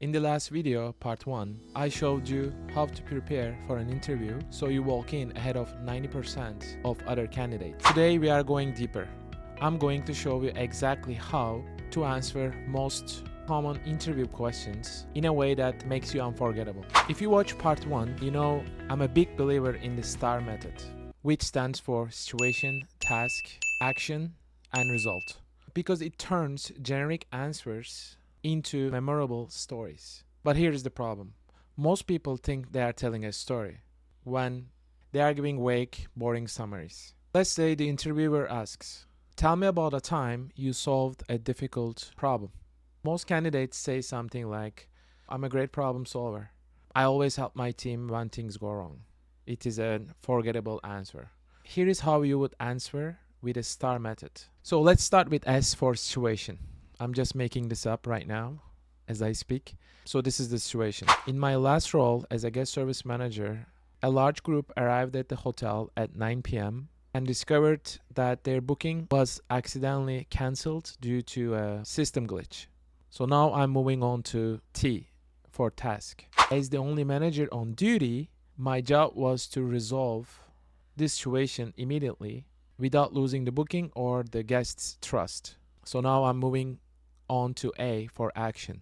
In the last video, part 1, I showed you how to prepare for an interview so you walk in ahead of 90% of other candidates. Today we are going deeper. I'm going to show you exactly how to answer most common interview questions in a way that makes you unforgettable. If you watch part 1, you know I'm a big believer in the STAR method, which stands for situation, task, action, and result, because it turns generic answers into memorable stories. But here's the problem. Most people think they are telling a story when they are giving vague, boring summaries. Let's say the interviewer asks, "Tell me about a time you solved a difficult problem." Most candidates say something like, "I'm a great problem solver. I always help my team when things go wrong." It is a forgettable answer. Here is how you would answer with a STAR method. So let's start with S for situation. I'm just making this up right now as I speak. So this is the situation. In my last role as a guest service manager, a large group arrived at the hotel at 9 p.m. and discovered that their booking was accidentally cancelled due to a system glitch. So now I'm moving on to T for task. As the only manager on duty, my job was to resolve this situation immediately without losing the booking or the guest's trust. So now I'm moving on to A for action.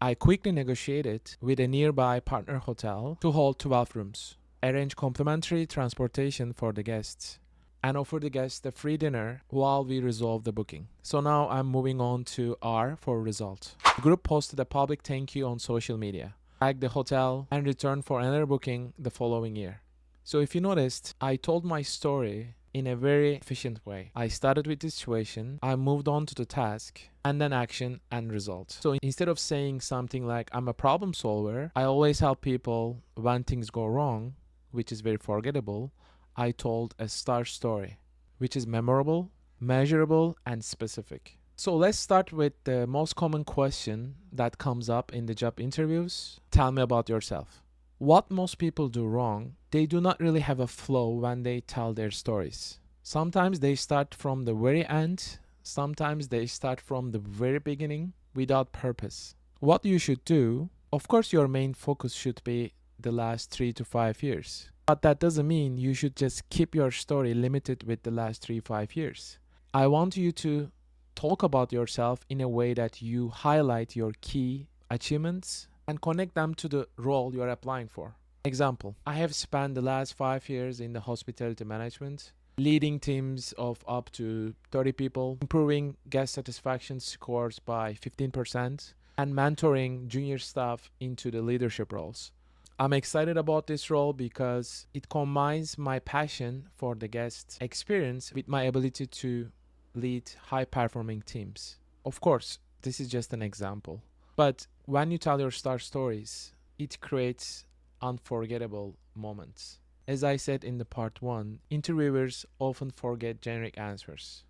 I quickly negotiated with a nearby partner hotel to hold 12 rooms, arrange complimentary transportation for the guests, and offer the guests a free dinner while we resolve the booking. So now I'm moving on to R for result. The group posted a public thank you on social media, tagged the hotel, and returned for another booking the following year. So if you noticed, I told my story in a very efficient way. I started with the situation, I moved on to the task, and then action and result. So instead of saying something like, "I'm a problem solver, I always help people when things go wrong," which is very forgettable, I told a STAR story, which is memorable, measurable, and specific. So let's start with the most common question that comes up in the job interviews. Tell me about yourself. What most people do wrong, they do not really have a flow when they tell their stories. Sometimes they start from the very end, sometimes they start from the very beginning without purpose. What you should do, of course, your main focus should be the last 3 to 5 years. But that doesn't mean you should just keep your story limited with the last 3-5 years. I want you to talk about yourself in a way that you highlight your key achievements and connect them to the role you are applying for. Example, I have spent the last 5 years in the hospitality management, leading teams of up to 30 people, improving guest satisfaction scores by 15%, and mentoring junior staff into the leadership roles. I'm excited about this role because it combines my passion for the guest experience with my ability to lead high-performing teams. Of course, this is just an example. But when you tell your STAR stories, it creates unforgettable moments. As I said in the part 1, interviewers often forget generic answers,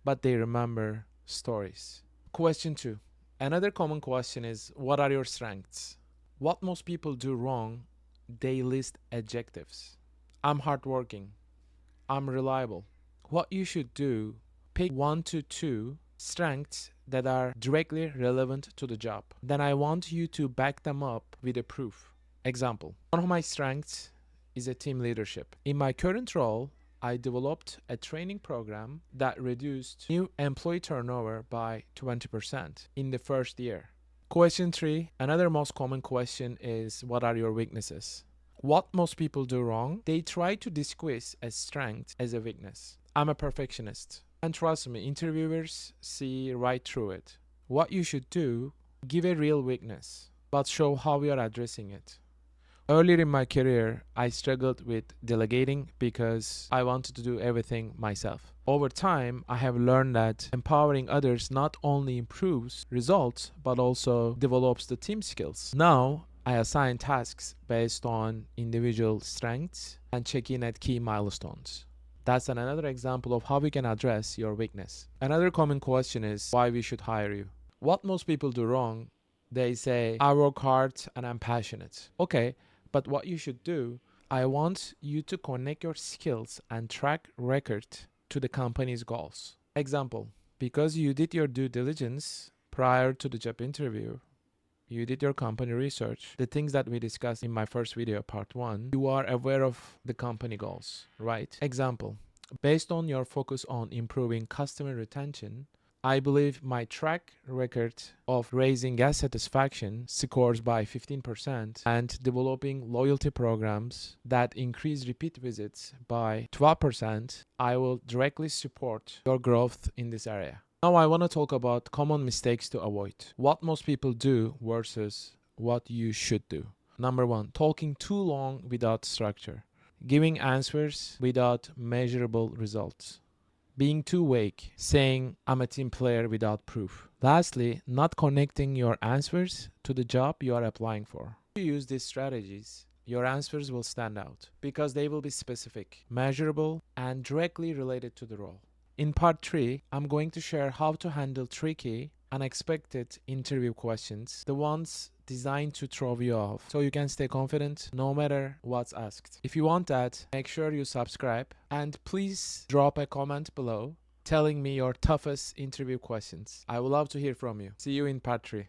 but they remember stories. Question 2. Another common question is, what are your strengths? What most people do wrong, they list adjectives. I'm hardworking. I'm reliable. What you should do, pick 1 to 2 strengths that are directly relevant to the job. Then I want you to back them up with a proof. Example, one of my strengths is a team leadership. In my current role, I developed a training program that reduced new employee turnover by 20% in the first year. Question 3, another most common question is, what are your weaknesses? What most people do wrong, they try to disguise a strength as a weakness. I'm a perfectionist. And trust me, interviewers see right through it. What you should do, give a real weakness, but show how you are addressing it. Earlier in my career, I struggled with delegating because I wanted to do everything myself. Over time, I have learned that empowering others not only improves results, but also develops the team skills. Now, I assign tasks based on individual strengths and check in at key milestones. That's another example of how we can address your weakness. Another common question is why we should hire you. What most people do wrong, they say, "I work hard and I'm passionate." Okay, but what you should do, I want you to connect your skills and track record to the company's goals. Example, because you did your due diligence prior to the job interview, you did your company research, the things that we discussed in my first video, part 1, you are aware of the company goals, right? Example, based on your focus on improving customer retention, I believe my track record of raising guest satisfaction scores by 15% and developing loyalty programs that increase repeat visits by 12%, I will directly support your growth in this area. Now I want to talk about common mistakes to avoid. What most people do versus what you should do. Number 1, talking too long without structure. Giving answers without measurable results. Being too vague, saying I'm a team player without proof. Lastly, not connecting your answers to the job you are applying for. If you use these strategies, your answers will stand out because they will be specific, measurable, and directly related to the role. In part 3, I'm going to share how to handle tricky, unexpected interview questions, the ones designed to throw you off, so you can stay confident no matter what's asked. If you want that, make sure you subscribe and please drop a comment below telling me your toughest interview questions. I would love to hear from you. See you in part 3.